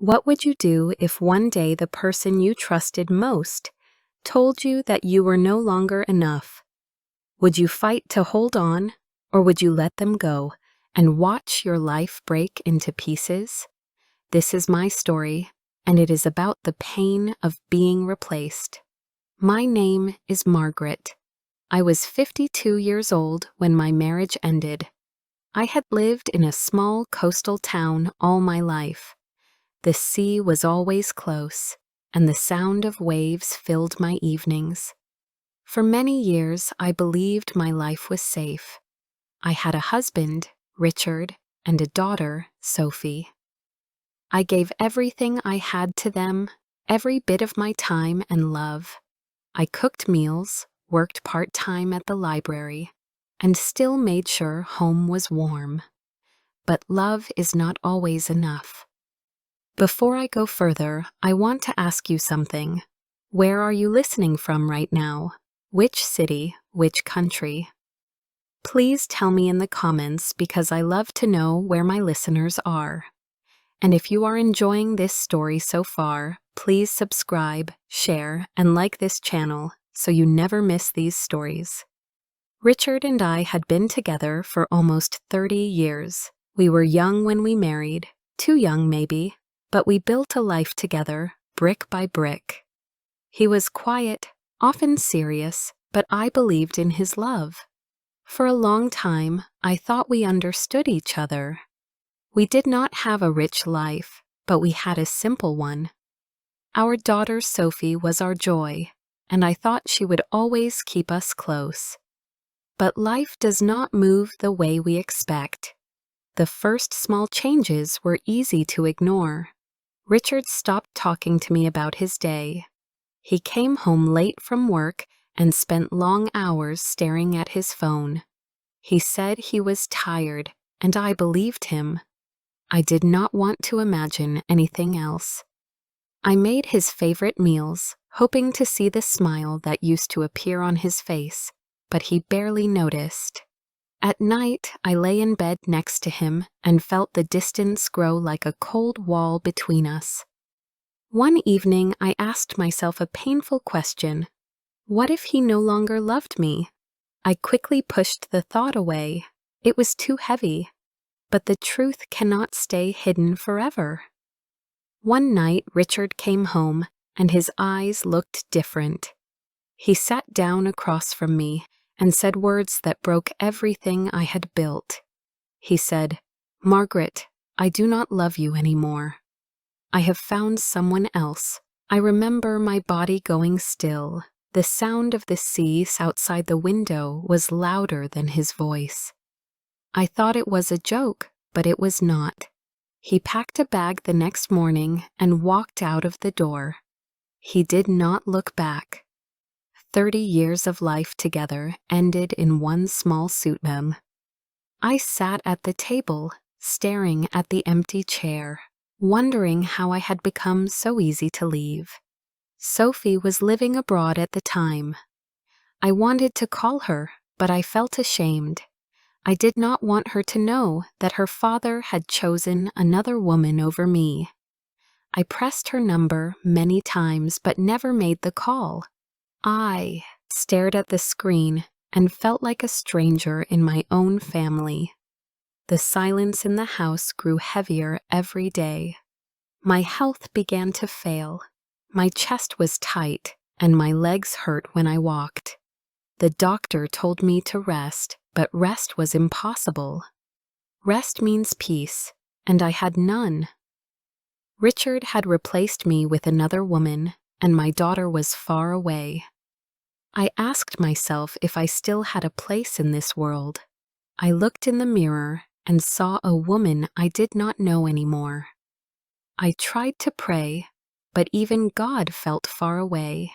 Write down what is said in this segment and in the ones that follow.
What would you do if one day the person you trusted most told you that you were no longer enough? Would you fight to hold on, or would you let them go and watch your life break into pieces? This is my story, and it is about the pain of being replaced. My name is Margaret. I was 52 years old when my marriage ended. I had lived in a small coastal town all my life. The sea was always close, and the sound of waves filled my evenings. For many years, I believed my life was safe. I had a husband, Richard, and a daughter, Sophie. I gave everything I had to them, every bit of my time and love. I cooked meals, worked part-time at the library, and still made sure home was warm. But love is not always enough. Before I go further, I want to ask you something. Where are you listening from right now? Which city, which country? Please tell me in the comments because I love to know where my listeners are. And if you are enjoying this story so far, please subscribe, share, and like this channel so you never miss these stories. Richard and I had been together for almost 30 years. We were young when we married, too young maybe, but we built a life together, brick by brick. He was quiet, often serious, but I believed in his love. For a long time, I thought we understood each other. We did not have a rich life, but we had a simple one. Our daughter Sophie was our joy, and I thought she would always keep us close. But life does not move the way we expect. The first small changes were easy to ignore. Richard stopped talking to me about his day. He came home late from work and spent long hours staring at his phone. He said he was tired, and I believed him. I did not want to imagine anything else. I made his favorite meals, hoping to see the smile that used to appear on his face, but he barely noticed. At night, I lay in bed next to him and felt the distance grow like a cold wall between us. One evening, I asked myself a painful question. What if he no longer loved me? I quickly pushed the thought away. It was too heavy. But the truth cannot stay hidden forever. One night, Richard came home, and his eyes looked different. He sat down across from me and said words that broke everything I had built. He said, "Margaret, I do not love you anymore. I have found someone else." I remember my body going still. The sound of the sea outside the window was louder than his voice. I thought it was a joke, but it was not. He packed a bag the next morning and walked out of the door. He did not look back. 30 years of life together ended in one small suitcase. I sat at the table, staring at the empty chair, wondering how I had become so easy to leave. Sophie was living abroad at the time. I wanted to call her, but I felt ashamed. I did not want her to know that her father had chosen another woman over me. I pressed her number many times but never made the call. I stared at the screen and felt like a stranger in my own family. The silence in the house grew heavier every day. My health began to fail. My chest was tight and my legs hurt when I walked. The doctor told me to rest, but rest was impossible. Rest means peace, and I had none. Richard had replaced me with another woman, and my daughter was far away. I asked myself if I still had a place in this world. I looked in the mirror and saw a woman I did not know anymore. I tried to pray, but even God felt far away.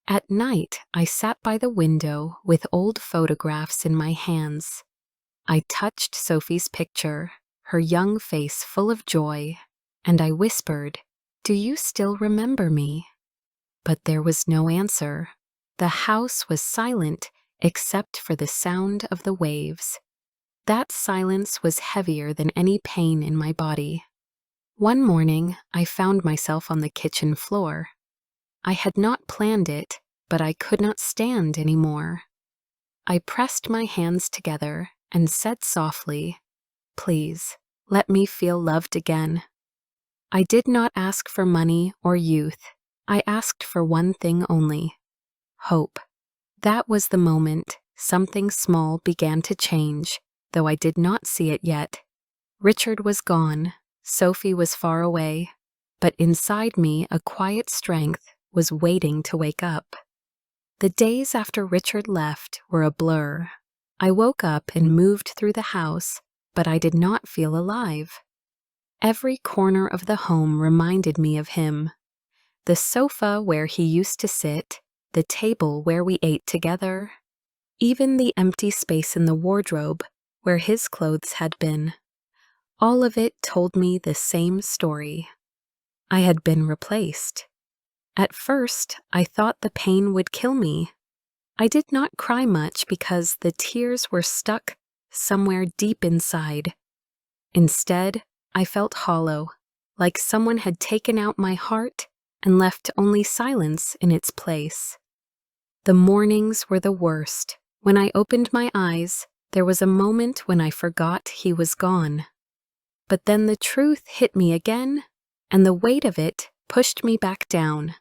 At night, I sat by the window with old photographs in my hands. I touched Sophie's picture, her young face full of joy, and I whispered, "Do you still remember me?" But there was no answer. The house was silent except for the sound of the waves. That silence was heavier than any pain in my body. One morning, I found myself on the kitchen floor. I had not planned it, but I could not stand anymore. I pressed my hands together and said softly, "Please, let me feel loved again." I did not ask for money or youth. I asked for one thing only: hope. That was the moment something small began to change, though I did not see it yet. Richard was gone, Sophie was far away, but inside me a quiet strength was waiting to wake up. The days after Richard left were a blur. I woke up and moved through the house, but I did not feel alive. Every corner of the home reminded me of him. The sofa where he used to sit, the table where we ate together, even the empty space in the wardrobe where his clothes had been. All of it told me the same story. I had been replaced. At first, I thought the pain would kill me. I did not cry much because the tears were stuck somewhere deep inside. Instead, I felt hollow, like someone had taken out my heart and left only silence in its place. The mornings were the worst. When I opened my eyes, there was a moment when I forgot he was gone. But then the truth hit me again, and the weight of it pushed me back down.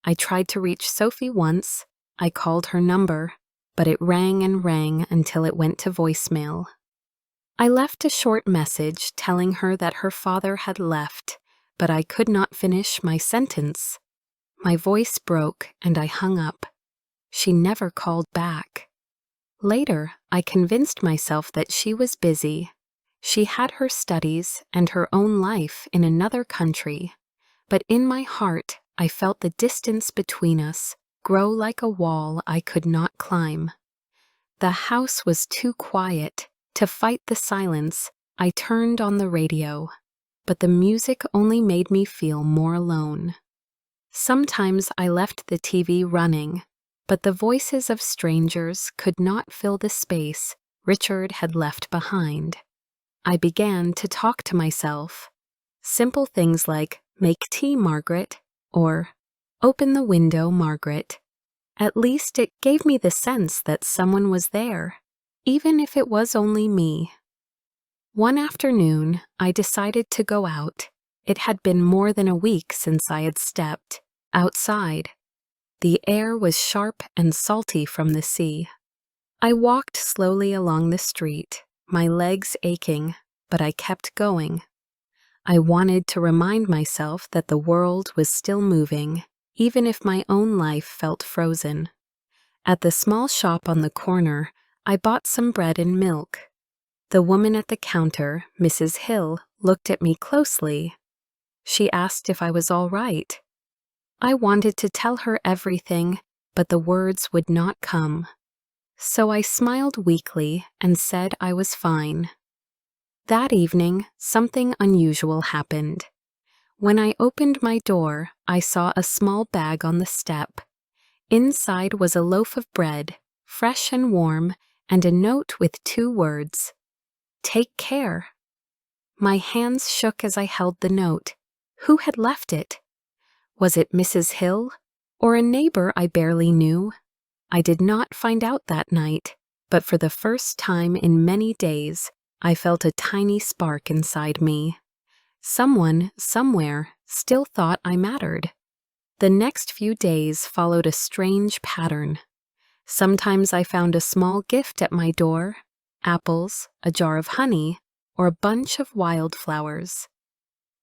I tried to reach Sophie once. I called her number, but it rang and rang until it went to voicemail. I left a short message telling her that her father had left, but I could not finish my sentence. My voice broke and I hung up. She never called back. Later, I convinced myself that she was busy. She had her studies and her own life in another country, but in my heart, I felt the distance between us grow like a wall I could not climb. The house was too quiet. To fight the silence, I turned on the radio, but the music only made me feel more alone. Sometimes I left the TV running, but the voices of strangers could not fill the space Richard had left behind. I began to talk to myself. Simple things like, "Make tea, Margaret," or "Open the window, Margaret." At least it gave me the sense that someone was there, even if it was only me. One afternoon, I decided to go out. It had been more than a week since I had stepped outside. The air was sharp and salty from the sea. I walked slowly along the street, my legs aching, but I kept going. I wanted to remind myself that the world was still moving, even if my own life felt frozen. At the small shop on the corner, I bought some bread and milk. The woman at the counter, Mrs. Hill, looked at me closely. She asked if I was all right. I wanted to tell her everything, but the words would not come. So I smiled weakly and said I was fine. That evening, something unusual happened. When I opened my door, I saw a small bag on the step. Inside was a loaf of bread, fresh and warm, and a note with 2 words: "Take care." My hands shook as I held the note. Who had left it? Was it Mrs. Hill, or a neighbor I barely knew? I did not find out that night, but for the first time in many days, I felt a tiny spark inside me. Someone, somewhere, still thought I mattered. The next few days followed a strange pattern. Sometimes I found a small gift at my door: apples, a jar of honey, or a bunch of wildflowers.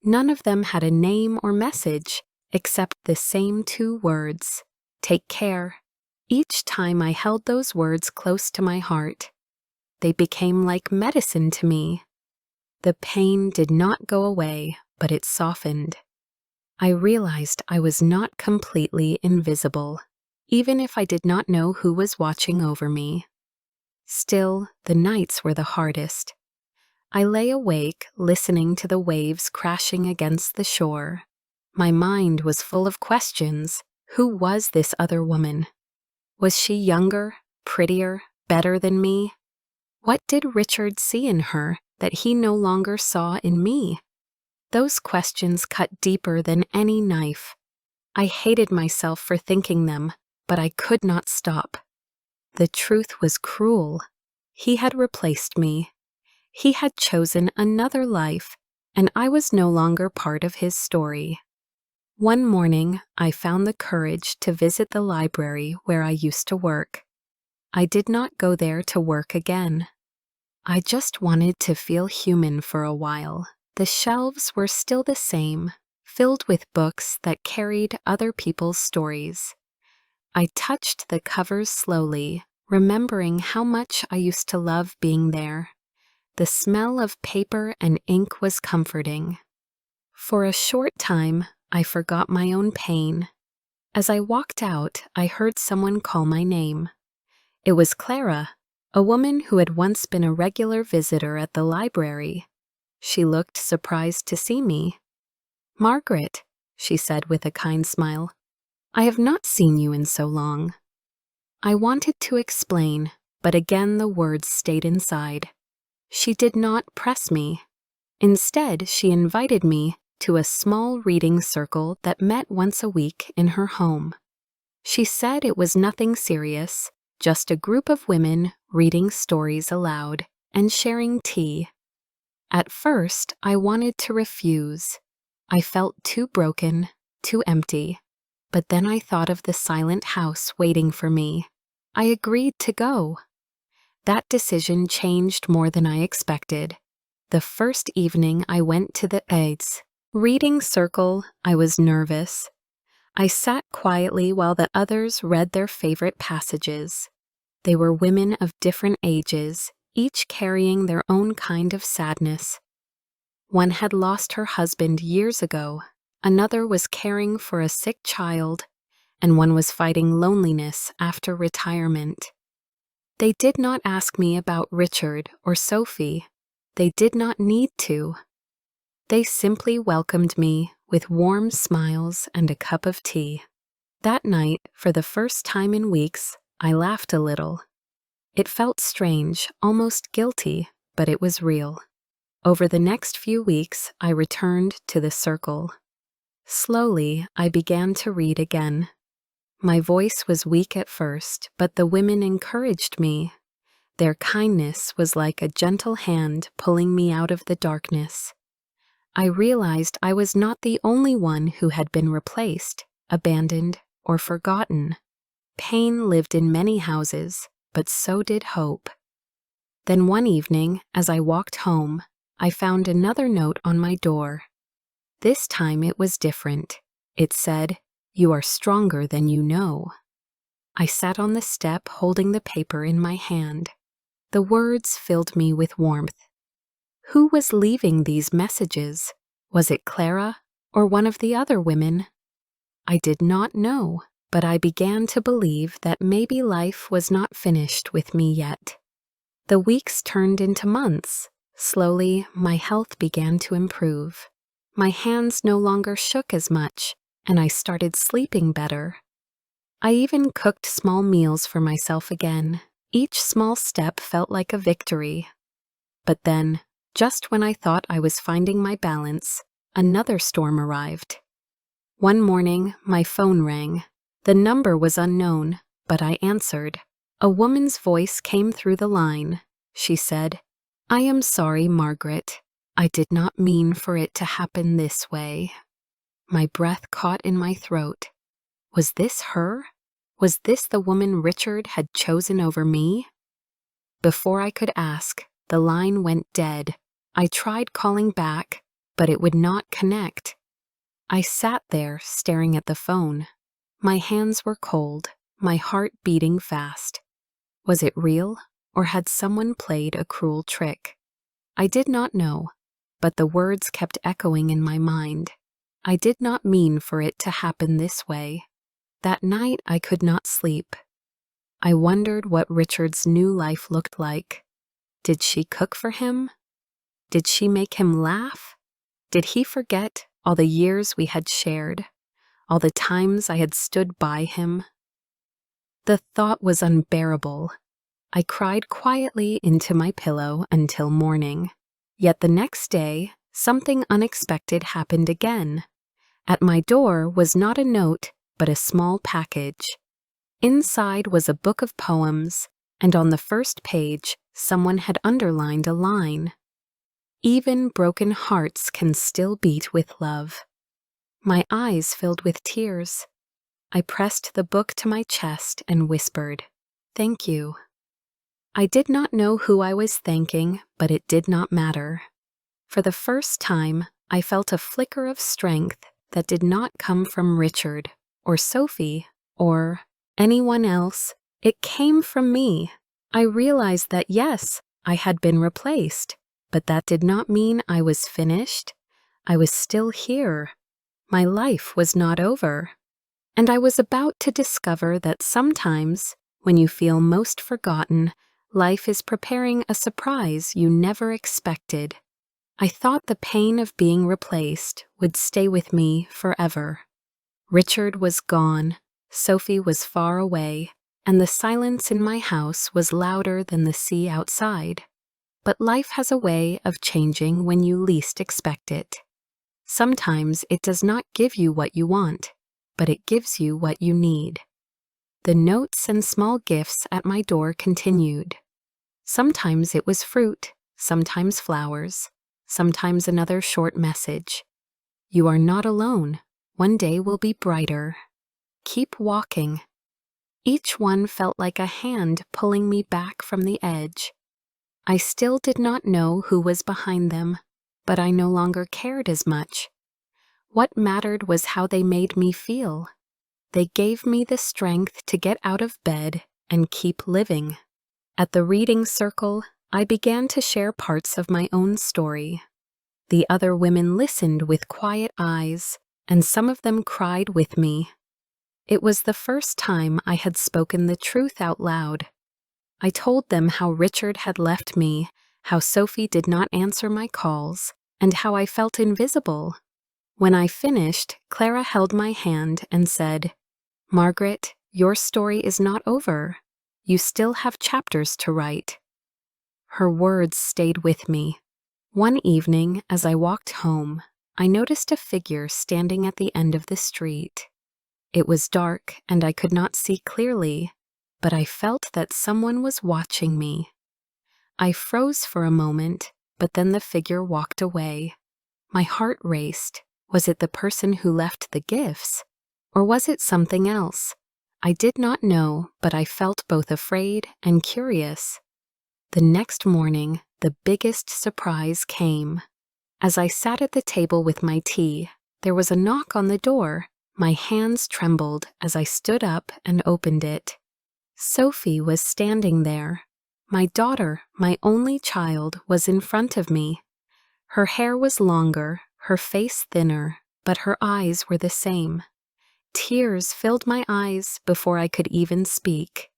None of them had a name or message, except the same 2 words: "Take care." Each time I held those words close to my heart. They became like medicine to me. The pain did not go away, but it softened. I realized I was not completely invisible, even if I did not know who was watching over me. Still, the nights were the hardest. I lay awake, listening to the waves crashing against the shore. My mind was full of questions. Who was this other woman? Was she younger, prettier, better than me? What did Richard see in her that he no longer saw in me? Those questions cut deeper than any knife. I hated myself for thinking them, but I could not stop. The truth was cruel. He had replaced me. He had chosen another life, and I was no longer part of his story. One morning, I found the courage to visit the library where I used to work. I did not go there to work again. I just wanted to feel human for a while. The shelves were still the same, filled with books that carried other people's stories. I touched the covers slowly, remembering how much I used to love being there. The smell of paper and ink was comforting. For a short time, I forgot my own pain. As I walked out, I heard someone call my name. It was Clara, a woman who had once been a regular visitor at the library. She looked surprised to see me. "Margaret," she said with a kind smile, "I have not seen you in so long." I wanted to explain, but again the words stayed inside. She did not press me. Instead, she invited me to a small reading circle that met once a week in her home. She said it was nothing serious, just a group of women reading stories aloud and sharing tea. At first, I wanted to refuse. I felt too broken, too empty. But then I thought of the silent house waiting for me. I agreed to go. That decision changed more than I expected. The first evening I went to the AIDS reading circle, I was nervous. I sat quietly while the others read their favorite passages. They were women of different ages, each carrying their own kind of sadness. One had lost her husband years ago, another was caring for a sick child, and one was fighting loneliness after retirement. They did not ask me about Richard or Sophie. They did not need to. They simply welcomed me with warm smiles and a cup of tea. That night, for the first time in weeks, I laughed a little. It felt strange, almost guilty, but it was real. Over the next few weeks, I returned to the circle. Slowly, I began to read again. My voice was weak at first, but the women encouraged me. Their kindness was like a gentle hand pulling me out of the darkness. I realized I was not the only one who had been replaced, abandoned, or forgotten. Pain lived in many houses, but so did hope. Then one evening, as I walked home, I found another note on my door. This time it was different. It said, "You are stronger than you know." I sat on the step holding the paper in my hand. The words filled me with warmth. Who was leaving these messages? Was it Clara or one of the other women? I did not know, but I began to believe that maybe life was not finished with me yet. The weeks turned into months. Slowly, my health began to improve. My hands no longer shook as much, and I started sleeping better. I even cooked small meals for myself again. Each small step felt like a victory. But then, just when I thought I was finding my balance, another storm arrived. One morning, my phone rang. The number was unknown, but I answered. A woman's voice came through the line. She said, "I am sorry, Margaret. I did not mean for it to happen this way." My breath caught in my throat. Was this her? Was this the woman Richard had chosen over me? Before I could ask, the line went dead. I tried calling back, but it would not connect. I sat there staring at the phone. My hands were cold, my heart beating fast. Was it real, or had someone played a cruel trick? I did not know, but the words kept echoing in my mind. I did not mean for it to happen this way. That night I could not sleep. I wondered what Richard's new life looked like. Did she cook for him? Did she make him laugh? Did he forget all the years we had shared, all the times I had stood by him? The thought was unbearable. I cried quietly into my pillow until morning. Yet the next day, something unexpected happened again. At my door was not a note, but a small package. Inside was a book of poems, and on the first page, someone had underlined a line. Even broken hearts can still beat with love. My eyes filled with tears. I pressed the book to my chest and whispered, "Thank you." I did not know who I was thanking, but it did not matter. For the first time, I felt a flicker of strength that did not come from Richard, or Sophie, or anyone else. It came from me. I realized that yes, I had been replaced, but that did not mean I was finished. I was still here. My life was not over. And I was about to discover that sometimes, when you feel most forgotten, life is preparing a surprise you never expected. I thought the pain of being replaced would stay with me forever. Richard was gone, Sophie was far away, and the silence in my house was louder than the sea outside. But life has a way of changing when you least expect it. Sometimes it does not give you what you want, but it gives you what you need. The notes and small gifts at my door continued. Sometimes it was fruit, sometimes flowers, sometimes another short message. You are not alone. One day will be brighter. Keep walking. Each one felt like a hand pulling me back from the edge. I still did not know who was behind them, but I no longer cared as much. What mattered was how they made me feel. They gave me the strength to get out of bed and keep living. At the reading circle, I began to share parts of my own story. The other women listened with quiet eyes, and some of them cried with me. It was the first time I had spoken the truth out loud. I told them how Richard had left me, how Sophie did not answer my calls, and how I felt invisible. When I finished, Clara held my hand and said, "Margaret, your story is not over. You still have chapters to write." Her words stayed with me. One evening, as I walked home, I noticed a figure standing at the end of the street. It was dark and I could not see clearly, but I felt that someone was watching me. I froze for a moment, but then the figure walked away. My heart raced. Was it the person who left the gifts? Or was it something else? I did not know, but I felt both afraid and curious. The next morning, the biggest surprise came. As I sat at the table with my tea, there was a knock on the door. My hands trembled as I stood up and opened it. Sophie was standing there. My daughter, my only child, was in front of me. Her hair was longer, her face thinner, but her eyes were the same. Tears filled my eyes before I could even speak.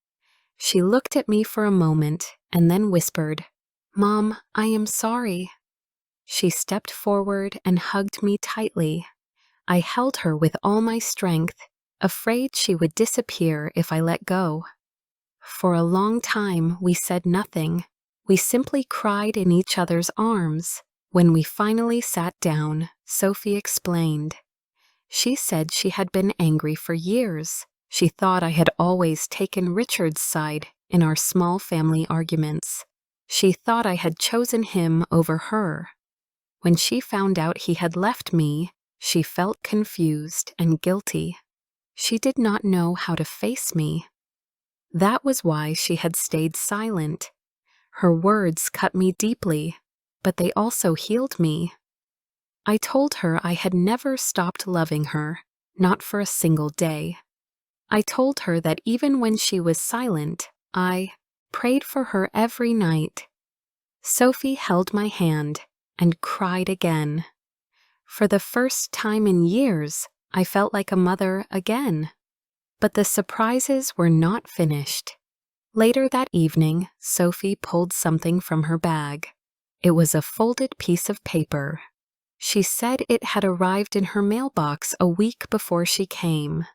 She looked at me for a moment and then whispered, "Mom, I am sorry." She stepped forward and hugged me tightly. I held her with all my strength, afraid she would disappear if I let go. For a long time, we said nothing. We simply cried in each other's arms. When we finally sat down, Sophie explained. She said she had been angry for years. She thought I had always taken Richard's side in our small family arguments. She thought I had chosen him over her. When she found out he had left me, she felt confused and guilty. She did not know how to face me. That was why she had stayed silent. Her words cut me deeply, but they also healed me. I told her I had never stopped loving her, not for a single day. I told her that even when she was silent, I prayed for her every night. Sophie held my hand and cried again. For the first time in years, I felt like a mother again. But the surprises were not finished. Later that evening, Sophie pulled something from her bag. It was a folded piece of paper. She said it had arrived in her mailbox a week before she came.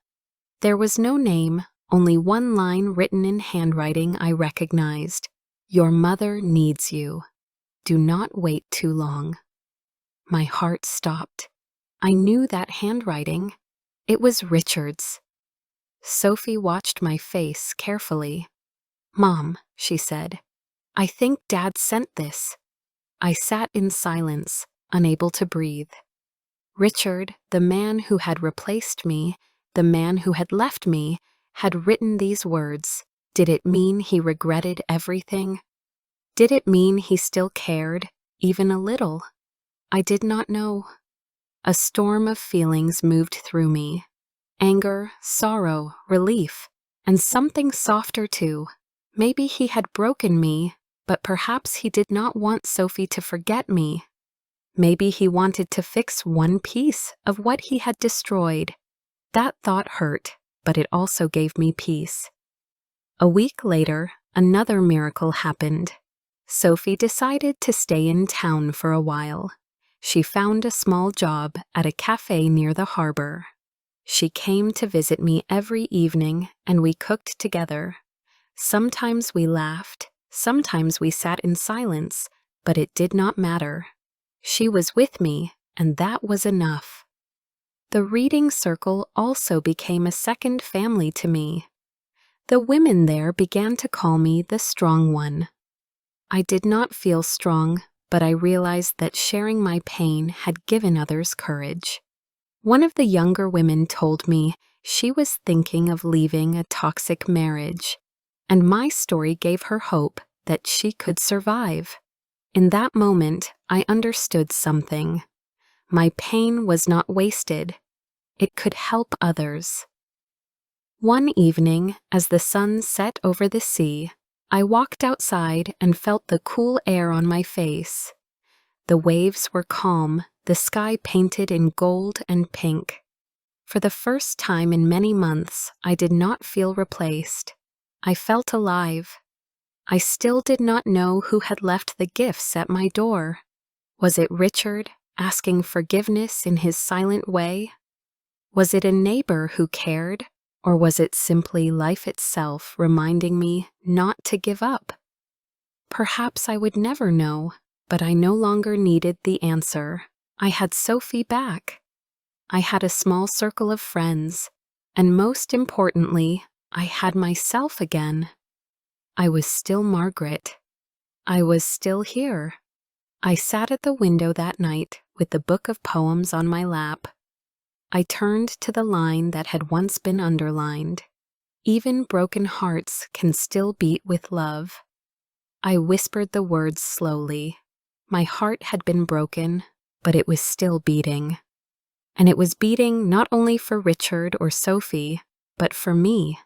There was no name, only one line written in handwriting I recognized. "Your mother needs you. Do not wait too long." My heart stopped. I knew that handwriting. It was Richard's. Sophie watched my face carefully. "Mom," she said, "I think Dad sent this." I sat in silence, unable to breathe. Richard, the man who had replaced me, the man who had left me, had written these words. Did it mean he regretted everything? Did it mean he still cared, even a little? I did not know. A storm of feelings moved through me. Anger, sorrow, relief, and something softer too. Maybe he had broken me, but perhaps he did not want Sophie to forget me. Maybe he wanted to fix one piece of what he had destroyed. That thought hurt, but it also gave me peace. A week later, another miracle happened. Sophie decided to stay in town for a while. She found a small job at a cafe near the harbor. She came to visit me every evening, and we cooked together. Sometimes we laughed, sometimes we sat in silence, but it did not matter. She was with me, and that was enough. The reading circle also became a second family to me. The women there began to call me the strong one. I did not feel strong, but I realized that sharing my pain had given others courage. One of the younger women told me she was thinking of leaving a toxic marriage, and my story gave her hope that she could survive. In that moment, I understood something. My pain was not wasted. It could help others. One evening, as the sun set over the sea, I walked outside and felt the cool air on my face. The waves were calm, the sky painted in gold and pink. For the first time in many months, I did not feel replaced. I felt alive. I still did not know who had left the gifts at my door. Was it Richard, asking forgiveness in his silent way? Was it a neighbor who cared, or was it simply life itself reminding me not to give up? Perhaps I would never know, but I no longer needed the answer. I had Sophie back. I had a small circle of friends, and most importantly, I had myself again. I was still Margaret. I was still here. I sat at the window that night with the book of poems on my lap. I turned to the line that had once been underlined. Even broken hearts can still beat with love. I whispered the words slowly. My heart had been broken, but it was still beating. And it was beating not only for Richard or Sophie, but for me.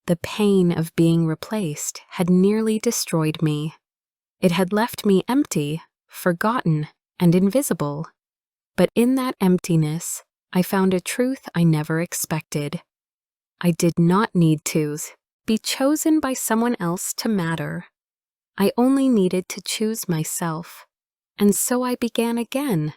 The pain of being replaced had nearly destroyed me. It had left me empty, forgotten, and invisible. But in that emptiness, I found a truth I never expected. I did not need to be chosen by someone else to matter. I only needed to choose myself. And so I began again,